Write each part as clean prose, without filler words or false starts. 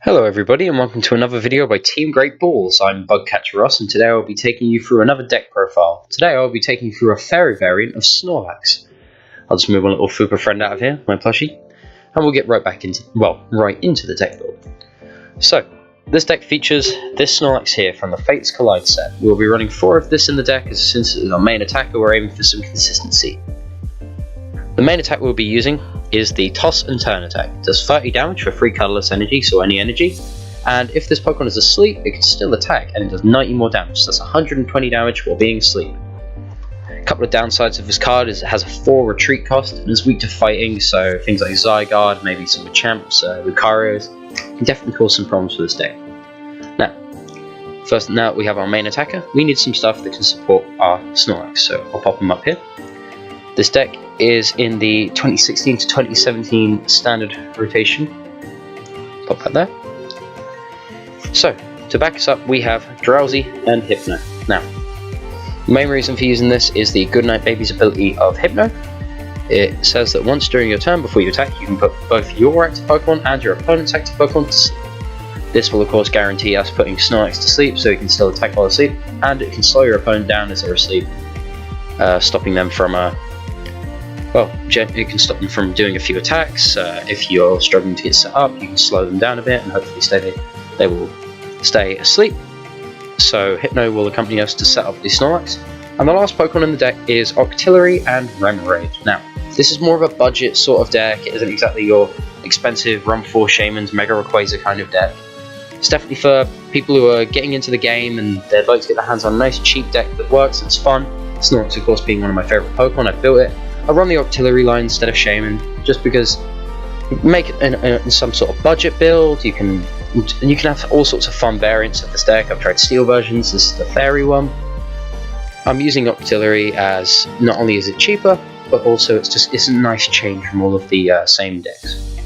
Hello everybody and welcome to another video by Team GreatBallz. I'm BugCatcherRoss and today I'll be taking you through another deck profile. Today I'll be taking you through a fairy variant of Snorlax. I'll just move my little Fupa friend out of here, my plushie, and we'll get right into the deck build. So, this deck features this Snorlax here from the Fates Collide set. We'll be running 4 of this in the deck as since it is our main attacker we're aiming for some consistency. The main attack we'll be using is the Toss and Turn attack. It does 30 damage for 3 colourless energy, so any energy, and if this Pokemon is asleep it can still attack and it does 90 more damage, so that's 120 damage while being asleep. A couple of downsides of this card is it has a 4 retreat cost and is weak to fighting, so things like Zygarde, maybe some Machamps, Lucarios can definitely cause some problems with this deck. Now we have our main attacker, we need some stuff that can support our Snorlax, so I'll pop them up here. This deck is in the 2016 to 2017 standard rotation. Pop that there. So, to back us up, we have Drowsy and Hypno. Now, the main reason for using this is the Goodnight Baby's ability of Hypno. It says that once during your turn before you attack, you can put both your active Pokemon and your opponent's active Pokemon to sleep. This will of course guarantee us putting Snorlax to sleep so he can still attack while asleep, and it can slow your opponent down as they're asleep, stopping them from it can stop them from doing a few attacks. If you're struggling to get set up, you can slow them down a bit and hopefully they will stay asleep. So Hypno will accompany us to set up the Snorlax. And the last Pokemon in the deck is Octillery and Remoraid. Now, this is more of a budget sort of deck. It isn't exactly your expensive Run 4 Shamans, Mega Rayquaza kind of deck. It's definitely for people who are getting into the game and they'd like to get their hands on a nice cheap deck that works and it's fun. Snorlax of course being one of my favourite Pokemon, I've built it. I run the Octillery line instead of Shaman, just because you can make it in some sort of budget build. You can have all sorts of fun variants of this deck. I've tried steel versions. This is the fairy one. I'm using Octillery as not only is it cheaper, but also it's a nice change from all of the same decks.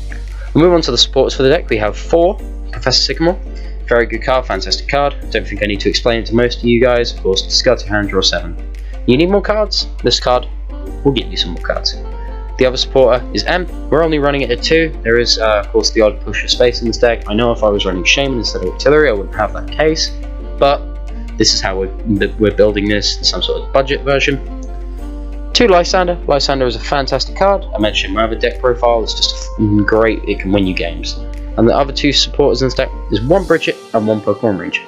We'll move on to the supporters for the deck. We have 4 Professor Sycamore. Very good card, fantastic card. Don't think I need to explain it to most of you guys. Of course, discard your hand, draw 7. You need more cards? This card will get you some more cards. The other supporter is M. We're only running it at 2. There is of course the odd push of space in this deck. I know if I was running Shaman instead of Octillery I wouldn't have that case, but this is how we're building this in some sort of budget version. 2 Lysander. Lysander is a fantastic card. I mentioned my other deck profile. It's just great. It can win you games. And the other 2 supporters in this deck is 1 Bridget and 1 Pokemon Ranger.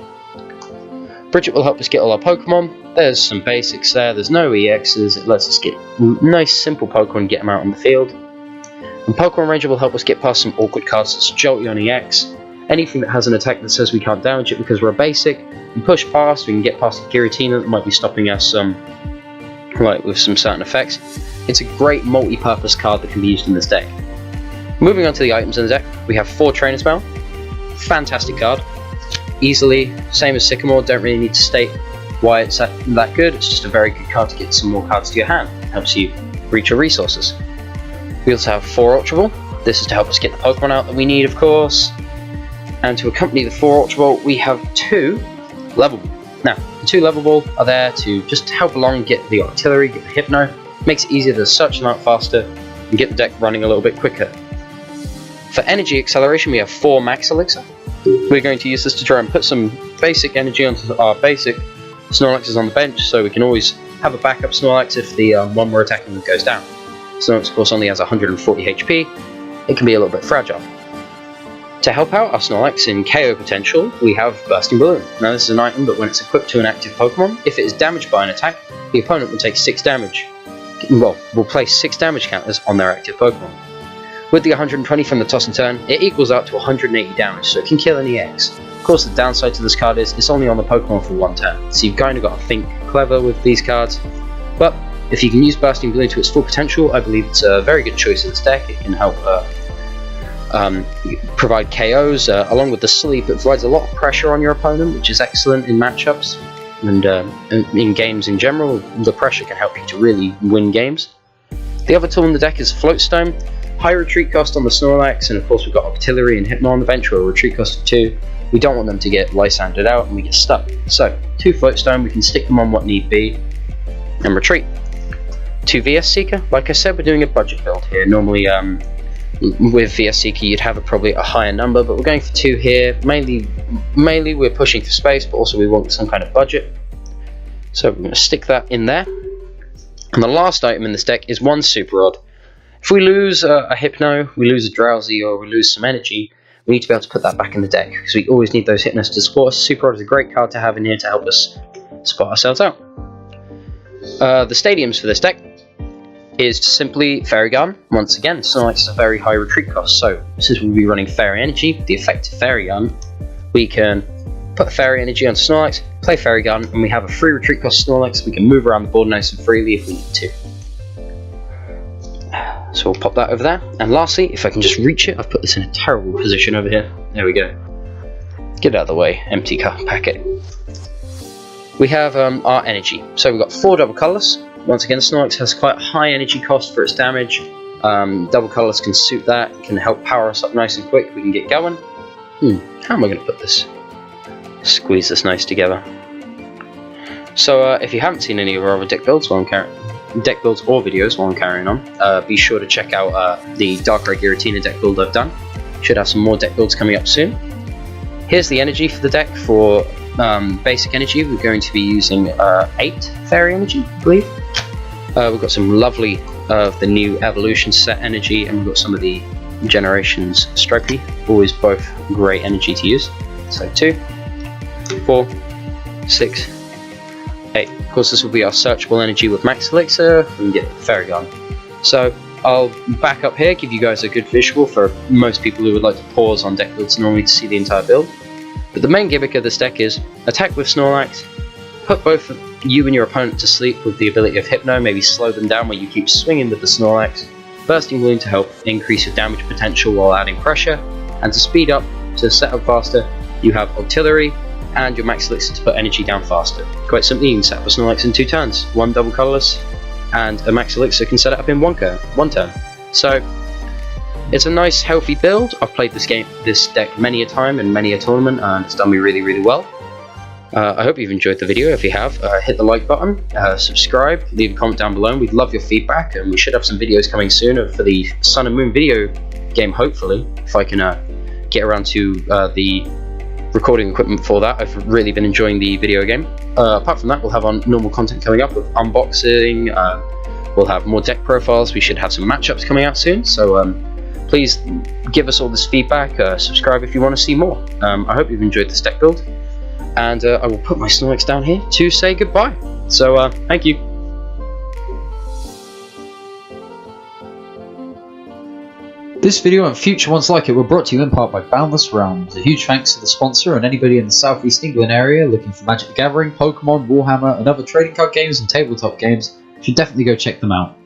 Bridget will help us get all our Pokemon. There's some basics there. There's no EXs. It lets us get nice simple Pokemon and get them out on the field. And Pokemon Ranger will help us get past some awkward cards such as Jolteon EX. Anything that has an attack that says we can't damage it because we're a basic. We push past. We can get past a Giratina that might be stopping us with some certain effects. It's a great multi-purpose card that can be used in this deck. Moving on to the items in the deck, we have 4 Trainer's Mail. Fantastic card. Easily, same as Sycamore, don't really need to state why it's that good. It's just a very good card to get some more cards to your hand. It helps you reach your resources. We also have 4 Ultra Ball. This is to help us get the Pokemon out that we need, of course. And to accompany the 4 Ultra Ball, we have 2 Level Ball. Now, the 2 Level Ball are there to just help along get the Octillery, get the Hypno. Makes it easier to search them out faster and get the deck running a little bit quicker. For energy acceleration, we have 4 Max Elixir. We're going to use this to try and put some basic energy onto our basic Snorlaxes on the bench, so we can always have a backup Snorlax if the one we're attacking goes down. Snorlax of course only has 140 HP, it can be a little bit fragile. To help out our Snorlax in KO potential, we have Bursting Balloon. Now this is an item, but when it's equipped to an active Pokemon, if it is damaged by an attack, the opponent will take 6 damage. Well, will place 6 damage counters on their active Pokemon. With the 120 from the Toss and Turn, it equals out to 180 damage, so it can kill an EX. Of course, the downside to this card is it's only on the Pokemon for 1 turn, so you've kind of got to think clever with these cards. But if you can use Bursting Balloon to its full potential, I believe it's a very good choice in this deck. It can help provide KOs. Along with the sleep, it provides a lot of pressure on your opponent, which is excellent in matchups. And in games in general, the pressure can help you to really win games. The other tool in the deck is Floatstone. High retreat cost on the Snorlax, and of course we've got Octillery and Hypno on the bench, where a retreat cost of 2. We don't want them to get Lysandered out and we get stuck. So, 2 Floatstone, we can stick them on what need be, and retreat. 2 VS Seeker. Like I said, we're doing a budget build here. Normally With VS Seeker you'd have probably a higher number, but we're going for 2 here. Mainly we're pushing for space, but also we want some kind of budget. So we're going to stick that in there. And the last item in this deck is 1 Super Rod. If we lose a Hypno, we lose a Drowsy, or we lose some energy, we need to be able to put that back in the deck, because we always need those Hypnos to support us. Super Rod is a great card to have in here to help us spot ourselves out. The stadiums for this deck is simply Fairy Gun. Once again, Snorlax is a very high retreat cost, so since we'll be running Fairy Energy with the effective Fairy Gun, we can put Fairy Energy on Snorlax, play Fairy Gun, and we have a free retreat cost Snorlax. We can move around the board nice and freely if we need to. So we'll pop that over there. And lastly, if I can just reach it, I've put this in a terrible position over here. There we go. Get out of the way, empty packet. We have our energy. So we've got 4 double colours. Once again, Snorlax has quite a high energy cost for its damage. Double colours can suit that, can help power us up nice and quick. We can get going. How am I going to put this? Squeeze this nice together. So if you haven't seen any of our other deck builds or videos while I'm carrying on, be sure to check out the Darkrai Giratina deck build I've done. Should have some more deck builds coming up soon. Here's the energy for the deck. For basic energy, we're going to be using 8 Fairy Energy, I believe. We've got some lovely of the new Evolution set energy, and we've got some of the Generations Stripey. Always both great energy to use. So 2, 4, 6, 8. Of course, this will be our searchable energy with Max Elixir. We can get Fairy Gun. So I'll back up here, give you guys a good visual for most people who would like to pause on deck builds normally to see the entire build. But the main gimmick of this deck is attack with Snorlax, put both you and your opponent to sleep with the ability of Hypno, maybe slow them down where you keep swinging with the Snorlax, Bursting Balloon to help increase your damage potential while adding pressure, and to speed up, to set up faster, you have Artillery and your Max Elixir to put energy down faster. Quite simply, you can set up a Snorlax in 2 turns, 1 double colourless, and a Max Elixir can set it up in 1 turn. So it's a nice healthy build. I've played this deck many a time in many a tournament, and it's done me really, really well. I hope you've enjoyed the video. If you have, hit the like button, subscribe, leave a comment down below. We'd love your feedback, and we should have some videos coming soon for the Sun and Moon video game, hopefully, if I can get around to the recording equipment for that. I've really been enjoying the video game. Apart from that, we'll have our normal content coming up with unboxing, we'll have more deck profiles, we should have some matchups coming out soon, so please give us all this feedback, subscribe if you want to see more. I hope you've enjoyed this deck build, and I will put my Snorlax down here to say goodbye. So thank you. This video and future ones like it were brought to you in part by Boundless Realms. A huge thanks to the sponsor, and anybody in the Southeast England area looking for Magic the Gathering, Pokemon, Warhammer and other trading card games and tabletop games should definitely go check them out.